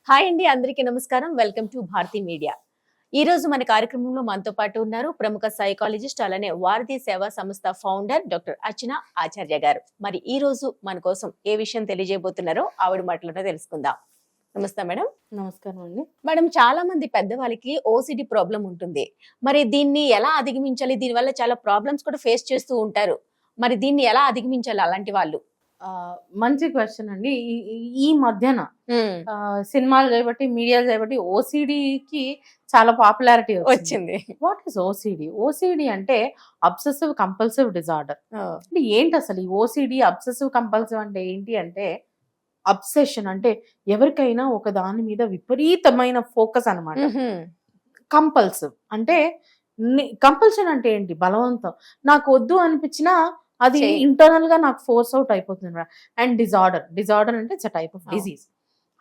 Hi అండి, అందరికీ నమస్కారం. Welcome to Bharati media. ఈ రోజు మన కార్యక్రమంలో మనతో పాటు ఉన్నారు ప్రముఖ సైకాలజిస్ట్ అలానే వారధి సేవా సంస్థ ఫౌండర్ డాక్టర్ అర్చన ఆచార్య గారు. మరి ఈ రోజు మన కోసం ఏ విషయం తెలియజేయబోతున్నారో ఆవిడ మాటలోనే తెలుసుకుందాం. నమస్తే మేడం. నమస్కారం అండి. మేడం, చాలా మంది పెద్దవాళ్ళకి ఓసిడి ప్రాబ్లం ఉంటుంది. మరి దీన్ని ఎలా అధిగమించాలి? దీనివల్ల చాలా ప్రాబ్లమ్స్ కూడా ఫేస్ చేస్తూ ఉంటారు. మరి దీన్ని ఎలా అధిగమించాలి అలాంటి వాళ్ళు? మంచి క్వశ్చన్ అండి. ఈ మధ్యన సినిమాలు చేయబట్టి, మీడియాలు చేయబట్టి ఓసిడికి చాలా పాపులారిటీ వచ్చింది. What is OCD? ఓసిడి అంటే అబ్సెసివ్ కంపల్సివ్ డిజార్డర్. అంటే ఏంటి అసలు ఈ ఓసిడి అబ్సెసివ్ కంపల్సివ్ అంటే ఏంటి అంటే, అబ్సెషన్ అంటే ఎవరికైనా ఒక దాని మీద విపరీతమైన ఫోకస్ అన్నమాట. కంపల్సివ్ అంటే కంపల్షన్ అంటే ఏంటి? బలవంతం. నాకు వద్దు అనిపించినా అది ఇంటర్నల్ గా నాకు ఫోర్స్ అవుట్ అయిపోతుంది. అండ్ డిజార్డర్ అంటే it's a type of disease.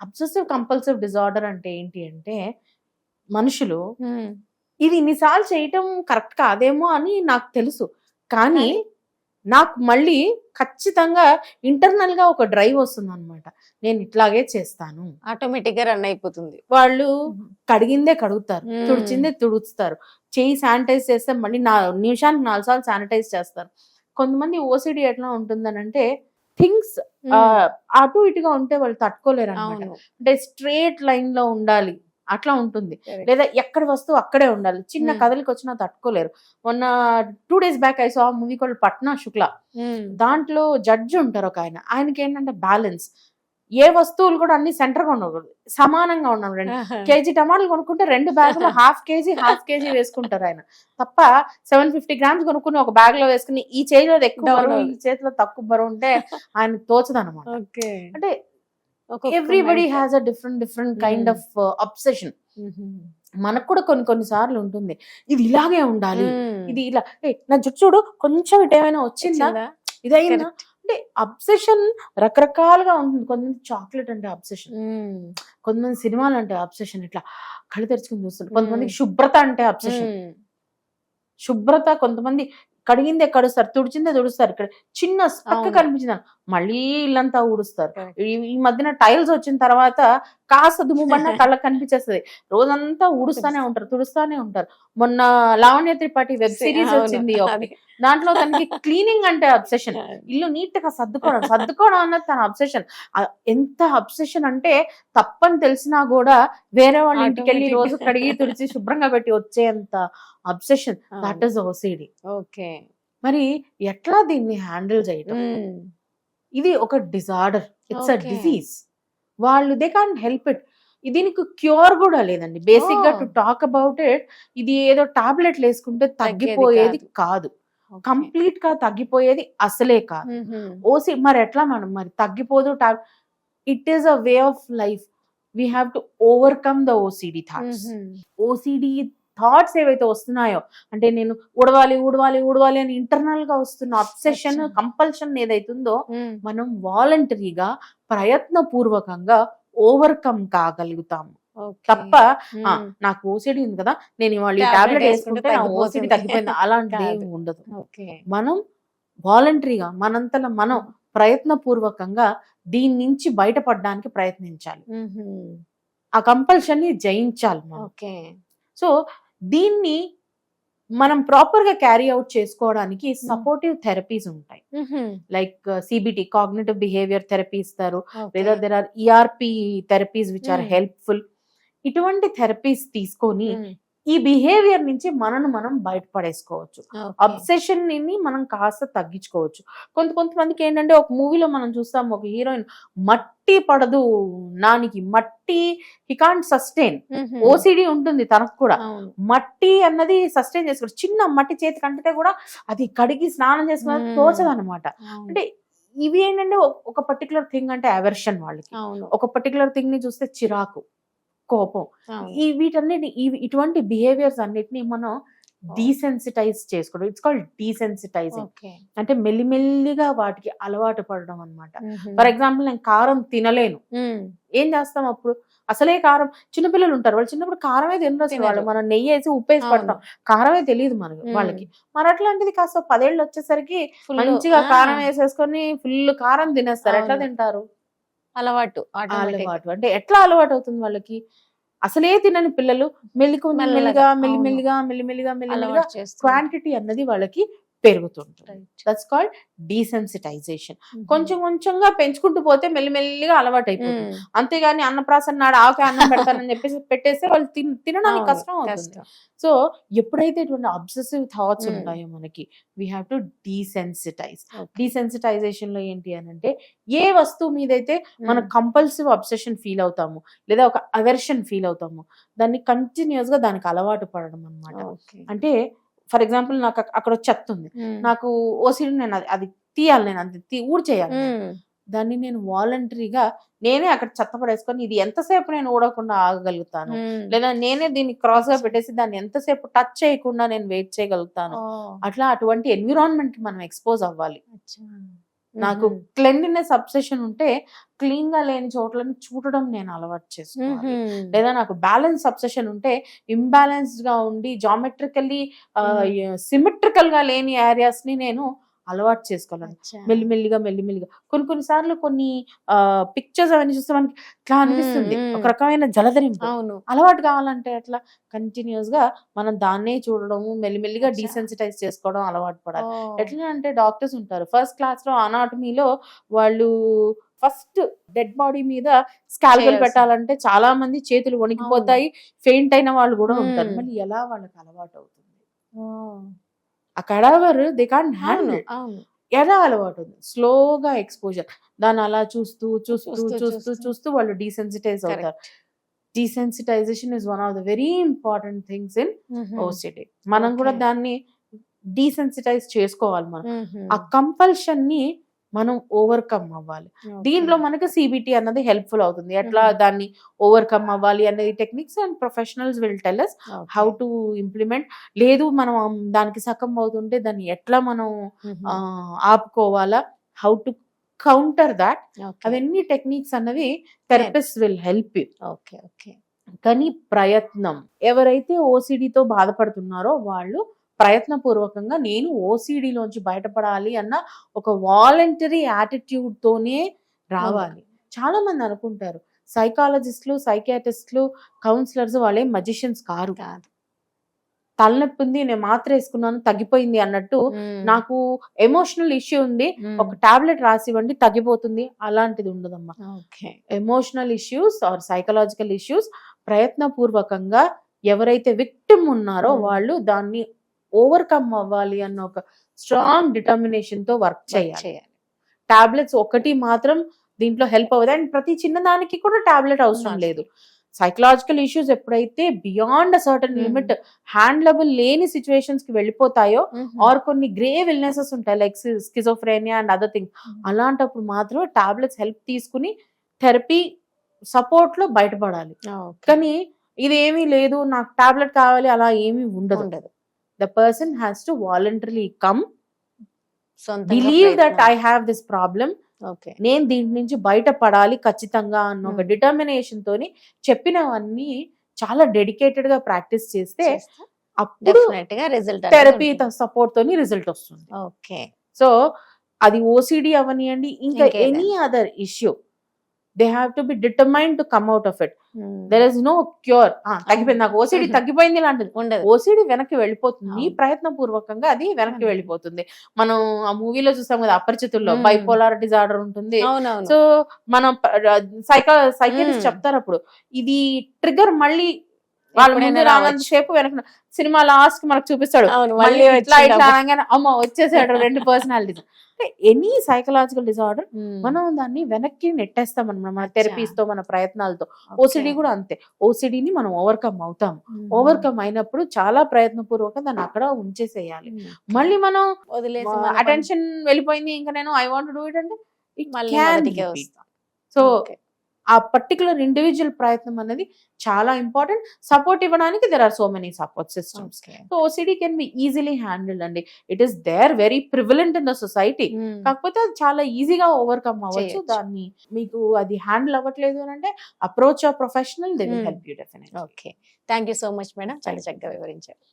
Obsessive compulsive disorder అంటే ఏంటి అంటే, మనుషులు ఇది ఇన్నిసార్లు చేయటం కరెక్ట్ కాదేమో అని నాకు తెలుసు, కానీ నాకు మళ్ళీ ఖచ్చితంగా ఇంటర్నల్ గా ఒక డ్రైవ్ వస్తుంది అనమాట. నేను ఇట్లాగే చేస్తాను, ఆటోమేటిక్ గా రన్ అయిపోతుంది. వాళ్ళు కడిగిందే కడుగుతారు, తుడిచిందే తుడుస్తారు, చేయి శానిటైజ్ చేస్తే మళ్ళీ నిమిషానికి 4 సార్లు శానిటైజ్ చేస్తారు. కొంతమంది ఓసిడి ఎట్లా ఉంటుందని అంటే, థింగ్స్ అటు ఇటుగా ఉంటే వాళ్ళు తట్టుకోలేరు అనమాట. అంటే స్ట్రేట్ లైన్ లో ఉండాలి అట్లా ఉంటుంది, లేదా ఎక్కడ వస్తువు అక్కడే ఉండాలి, చిన్న కదలికి వచ్చినా తట్టుకోలేరు. మొన్న 2 days back I saw movie called Patna Shukla. దాంట్లో జడ్జి ఉంటారు ఒక ఆయన. ఆయనకి ఏంటంటే బ్యాలెన్స్, ఏ వస్తువులు కూడా అన్ని సెంటర్ గా ఉండకూడదు, సమానంగా ఉండాలి. 2 kg టమాటాలు కొనుక్కుంటే 2 బ్యాగులు హాఫ్ కేజీ వేసుకుంటారు ఆయన. తప్ప 750 grams కొనుక్కుని ఒక బ్యాగ్ లో వేసుకుని ఈ చేతిలో ఎక్కువ బరువు, ఈ చేతిలో తక్కువ బరువు ఉంటే ఆయన తోచదనమాట. అంటే everybody has a different kind of obsession. మనకు కూడా కొన్ని సార్లు ఉంటుంది, ఇది ఇలాగే ఉండాలి, ఇది ఇలా, నా జుట్టు చూడు కొంచెం ఇటు ఏమైనా వచ్చిందా, ఇదైందా. అంటే అబ్సెషన్ రకరకాలుగా ఉంటుంది. కొంతమంది చాక్లెట్ అంటే అబ్సెషన్, కొంతమంది సినిమాలు అంటే అబ్సెషన్, ఇట్లా కళ్ళు తెరుచుకుని చూస్తారు. కొంతమందికి శుభ్రత అంటే అబ్సెషన్, శుభ్రత. కొంతమంది కడిగిందే కడుస్తారు, తుడిచిందే తుడుస్తారు. ఇక్కడ చిన్న స్పక్క కనిపించింది మళ్ళీ ఇల్లంతా ఊడుస్తారు. ఈ మధ్యన టైల్స్ వచ్చిన తర్వాత కాస్త దుమ్ము పడినా కళ్ళకి కనిపించేస్తుంది. రోజంతా ఊడుస్తానే ఉంటారు, తుడుస్తానే ఉంటారు. మొన్న లావణ్య త్రిపాఠి వెబ్ సిరీస్ వచ్చింది, దాంట్లో తనకి క్లీనింగ్ అంటే అబ్సెషన్. ఇల్లు నీట్ గా సర్దుకోవడం అన్నది తన అబ్సెషన్. ఎంత అబ్సెషన్ అంటే, తప్పని తెలిసినా కూడా వేరే వాళ్ళ ఇంటికి వెళ్ళి రోజు కడిగి తుడిచి శుభ్రంగా పెట్టి వచ్చేంత obsession. That is OCD. Okay, మరి ఎట్లా దీన్ని హ్యాండిల్ చేయటం? ఇది ఒక డిజార్డర్, ఇట్స్ అ డిజీజ్. వాళ్ళు దే కాంట్ హెల్ప్ ఇట్. దీనికి క్యూర్ కూడా లేదండి. బేసిక్ గా టు టాక్ అబౌట్ ఇట్, ఇది ఏదో టాబ్లెట్లు వేసుకుంటే తగ్గిపోయేది కాదు, కంప్లీట్ గా తగ్గిపోయేది అసలే కాదు. ఓసి మరి ఎట్లా మరి తగ్గిపోదు. It is a way of life. We have to overcome the OCD thoughts. OCD thoughts ఏవైతే వస్తున్నాయో, అంటే నేను ఊడవాలి అని ఇంటర్నల్ గా వస్తున్న అబ్సెషన్, కంపల్షన్ ఏదైతుందో, మనం వాలంటరీగా ప్రయత్నపూర్వకంగా ఓవర్కమ్ కాగలుగుతాము. తప్ప నాకు ఓసిడి ఉంది కదా, నేను ఇవాళ ఈ టాబ్లెట్ వేసుకుంటే నా ఓసిడి తగ్గిపోయింది, అలాంటిది ఏమి ఉండదు. మనం వాలంటరీగా మనంతలో మనం ప్రయత్నపూర్వకంగా దీని నుంచి బయటపడడానికి ప్రయత్నించాలి. ఆ కంపల్షన్ ని జయించాలి మనం. సో దీన్ని మనం ప్రాపర్ గా క్యారీ అవుట్ చేసుకోవడానికి సపోర్టివ్ థెరపీస్ ఉంటాయి. Like CBT, cognitive behaviour therapy ఇస్తారు, లేదా there are ERP therapies which are helpful. ఇటువంటి థెరపీస్ తీసుకొని ఈ బిహేవియర్ నుంచి మనం బయటపడేసుకోవచ్చు. అబ్సెషన్ ని మనం కాస్త తగ్గించుకోవచ్చు. కొంతమందికి ఏంటంటే, ఒక మూవీలో మనం చూస్తాం, ఒక హీరోయిన్ మట్టి పడదు నానికి, మట్టి హీ కాంట్ సస్టైన్. ఓసిడి ఉంటుంది తనకు కూడా, మట్టి అన్నది సస్టైన్ చేసుకోవచ్చు. చిన్న మట్టి చేతికి అంటితే కూడా అది కడిగి స్నానం చేసుకున్నది తోచదు అనమాట. అంటే ఇవి ఏంటంటే, ఒక పర్టికులర్ థింగ్ అంటే అవర్షన్, వాళ్ళకి ఒక పర్టికులర్ థింగ్ ని చూస్తే చిరాకు, కోపం. వీటన్నిటి ఇటువంటి బిహేవియర్స్ అన్నిటిని మనం డీసెన్సిటైజ్ చేసుకోవడం. It's called desensitising. అంటే మెల్లిమెల్లిగా వాటికి అలవాటు పడడం అనమాట. ఫర్ ఎగ్జాంపుల్, నేను కారం తినలేను, ఏం చేస్తాం అప్పుడు? అసలే కారం, చిన్నపిల్లలు ఉంటారు, వాళ్ళు చిన్నప్పుడు కారమే తినరు. వాళ్ళు మనం నెయ్యి వేసి ఉప్పేసి పడతాం, కారమే తెలియదు వాళ్ళకి. మరి అట్లాంటిది కాస్త 10 ఏళ్ళు వచ్చేసరికి మంచిగా కారం వేసేసుకొని ఫుల్ కారం తినేస్తారు. ఎట్లా తింటారు? అలవాటు automatic. అలవాటు అంటే ఎట్లా అలవాటు అవుతుంది వాళ్ళకి? అసలే తినని పిల్లలు మెల్లిగా మెల్లిమెల్లిగా అలవాటు చేస్తుంది. క్వాంటిటీ అన్నది వాళ్ళకి పెరుగుతుంటుంది. Right. That's called desensitisation. కొంచెం కొంచెంగా పెంచుకుంటూ పోతే మెల్లిమెల్లిగా అలవాటు అయిపోతుంది. అంతేగాని అన్నప్రాసన నాడు ఆకే అన్నం పెడతానని చెప్పేసి పెట్టేస్తే వాళ్ళు తినడానికి కష్టం అవుతుంది. సో ఎప్పుడైతే ఇటువంటి అబ్సెసివ్ థాట్స్ ఉంటాయో మనకి we have to desensitise. Desensitisation లో ఏంటి అని అంటే ఏ వస్తువు మీదైతే మనం కంపల్సివ్ అబ్సెషన్ ఫీల్ అవుతాము లేదా ఒక అవర్షన్ ఫీల్ అవుతాము దాన్ని కంటిన్యూస్ గా దానికి అలవాటు పడడం అన్నమాట. అంటే ఫర్ ఎగ్జాంపుల్ నాకు అక్కడ చెత్త ఉంది, నాకు ఓసిడి, నేను అది తీయాలి, నేను అది ఊడ్చేయాలి, దాన్ని నేను వాలంటరీగా నేనే అక్కడ చెత్త పడేసుకొని ఇది ఎంతసేపు నేను ఊడకుండా ఆగగలుగుతాను, లేదా నేనే దీన్ని క్రాస్ గా పెట్టేసి దాన్ని ఎంతసేపు టచ్ చేయకుండా నేను వెయిట్ చేయగలుగుతాను. అట్లా అటువంటి ఎన్విరాన్మెంట్ కి మనం ఎక్స్పోజ్ అవ్వాలి. నాకు క్లెన్లీనెస్ అబ్సెషన్ ఉంటే క్లీన్ గా లేని చోట్లను చూడడం నేను అలవాటు చేసుకోవాలి. లేదా నాకు బ్యాలెన్స్ అబ్సెషన్ ఉంటే ఇంబ్యాలెన్స్డ్ గా ఉండి జామెట్రికల్లీ సిమెట్రికల్ గా లేని ఏరియాస్ ని నేను అలవాటు చేసుకోవాలి. మెల్లిమెల్లిగా కొన్నిసార్లు కొన్ని పిక్చర్స్ అవన్నీ చూస్తే మనకి ఇట్లా అనిపిస్తుంది, ఒక రకమైన జలధరింపు. అలవాటు కావాలంటే అట్లా కంటిన్యూస్ గా మనం దాన్నే చూడడం, మెల్లిమెల్లిగా డీసెన్సిటైజ్ చేసుకోవడం అలవాటు పడాలి. ఎట్లా అంటే డాక్టర్స్ ఉంటారు ఫస్ట్ క్లాస్ లో అనాటమీలో, వాళ్ళు ఫస్ట్ డెడ్ బాడీ మీద స్కాల్పెల్ పెట్టాలంటే చాలా మంది చేతులు వణికిపోతాయి, ఫెయింట్ అయిన వాళ్ళు కూడా ఉంటారు. మళ్ళీ ఎలా వాళ్ళకి అలవాటు అవుతుంది? ఆ కడావర్ దే కాంట్ హ్యాండిల్. ఎలా అలవాటు ఉంది? స్లోగా ఎక్స్పోజర్, దాన్ని అలా చూస్తూ వాళ్ళు డీసెన్సిటైజ్ అవుతారు. Desensitisation is one of the very important things in OCD. మనం కూడా దాన్ని డీసెన్సిటైజ్ చేసుకోవాలి. మనం ఆ కంపల్షన్ ని మనం ఓవర్కమ్ అవ్వాలి. దీంట్లో మనకి సిబిటి అన్నది హెల్ప్ఫుల్ అవుతుంది. ఎట్లా దాన్ని ఓవర్కమ్ అవ్వాలి అనేది techniques and professionals will tell us how to implement. లేదు మనం దానికి సకం అవుతుంటే దాన్ని ఎట్లా మనం ఆపుకోవాలా, హౌ టు కౌంటర్ దాట్, అవన్నీ టెక్నిక్స్ అన్నవి థెరపిస్ట్ విల్ హెల్ప్ యూ. కానీ ప్రయత్నం, ఎవరైతే ఓసిడితో బాధపడుతున్నారో వాళ్ళు ప్రయత్నపూర్వకంగా నేను ఓసిడిలోంచి బయటపడాలి అన్న ఒక వాలంటరీ యాటిట్యూడ్ తోనే రావాలి. చాలా మంది అనుకుంటారు సైకాలజిస్టులు, సైకియాట్రిస్టులు, కౌన్సిలర్స్ వాళ్ళే మజిషియన్స్ కాదు. తలనొప్పి ఉంది, నేను మాత్ర వేసుకున్నాను తగ్గిపోయింది అన్నట్టు, నాకు ఎమోషనల్ ఇష్యూ ఉంది ఒక టాబ్లెట్ రాసివ్వండి తగ్గిపోతుంది, అలాంటిది ఉండదమ్మా. Emotional issues or psychological issues ప్రయత్నపూర్వకంగా ఎవరైతే విక్టిమ్ ఉన్నారో వాళ్ళు దాన్ని ఓవర్కమ్ అవ్వాలి అన్న ఒక స్ట్రాంగ్ డిటర్మినేషన్ తో వర్క్ చేయాలి. టాబ్లెట్స్ ఒకటి మాత్రం దీంట్లో హెల్ప్ అవ్వదు. అండ్ ప్రతి చిన్నదానికి కూడా టాబ్లెట్ అవసరం లేదు. సైకలాజికల్ ఇష్యూస్ ఎప్పుడైతే బియాండ్ సర్టన్ లిమిట్ హ్యాండ్లబుల్ లేని సిచ్యువేషన్స్ కి వెళ్ళిపోతాయో, ఆర్ కొన్ని గ్రేవ్ ఇల్నెసెస్ ఉంటాయి like schizophrenia and other thing, అలాంటప్పుడు మాత్రం టాబ్లెట్స్ హెల్ప్ తీసుకుని థెరపీ సపోర్ట్ లో బయటపడాలి. కానీ ఇది ఏమీ లేదు నాకు టాబ్లెట్ కావాలి అలా ఏమీ ఉండదు. The person has to voluntarily come, believe that I have this problem, నేను దీని నుంచి బయటపడాలి ఖచ్చితంగా అన్న ఒక డిటర్మినేషన్ తోని చెప్పినవన్నీ చాలా డెడికేటెడ్ గా ప్రాక్టీస్ చేస్తే అప్పుడు థెరపీ సపోర్ట్ తోని రిజల్ట్ వస్తుంది. సో అది ఓసిడి అవనియండి, ఇంకా any other issue, they have to be determined to come out of it. There is no cure. తగ్గిపోయింది, నాకు ఓసిడి తగ్గిపోయింది లాంటిది ఉండదు. ఓసిడి వెనక్కి వెళ్ళిపోతుంది, ప్రయత్నపూర్వకంగా అది వెనక్కి వెళ్ళిపోతుంది. మనం ఆ మూవీలో చూసాం కదా అపరిచితుల్లో, బైపోలార్ డిజార్డర్ ఉంటుంది. సో మనం సైకియాట్రిస్ట్ చెప్తారు అప్పుడు ఇది ట్రిగర్ మళ్ళీ వాళ్ళ ముందు రానంత సేపు వెనక సినిమా లాస్ట్ మనకు చూపిస్తాడు, మళ్ళీ ఇట్లా అనగానే అమ్మ వచ్చేసాడు రెండు పర్సనాలిటీస్. ఎనీ సైకలాజికల్ డిజార్డర్ మనం దాన్ని వెనక్కి నెట్టేస్తాం అన్నమాట మన థెరపీస్ తో, మన ప్రయత్నాలతో. ఓసిడి కూడా అంతే, ఓసిడిని మనం ఓవర్కమ్ అవుతాం. ఓవర్కమ్ అయినప్పుడు చాలా ప్రయత్నపూర్వకంగా దాన్ని అక్కడ ఉంచేసేయాలి. మళ్ళీ మనం అటెన్షన్ వెళ్ళిపోయింది ఇంకా నేను ఐ వాంట్ డూ ఇట్ అంటే సో ఆ పర్టికులర్ ఇండివిజువల్ ప్రయత్నం అనేది చాలా ఇంపార్టెంట్. సపోర్ట్ ఇవ్వడానికి there are so many support systems. So OCD can be easily handled అండి. It is there very prevalent in the society. కాకపోతే అది చాలా ఈజీగా ఓవర్కమ్ అవ్వచ్చు. దాన్ని మీకు అది హ్యాండిల్ అవ్వట్లేదు అని అంటే approach professional, they will help you definitely. Thank you so much madam, చాలా చక్కగా వివరించారు.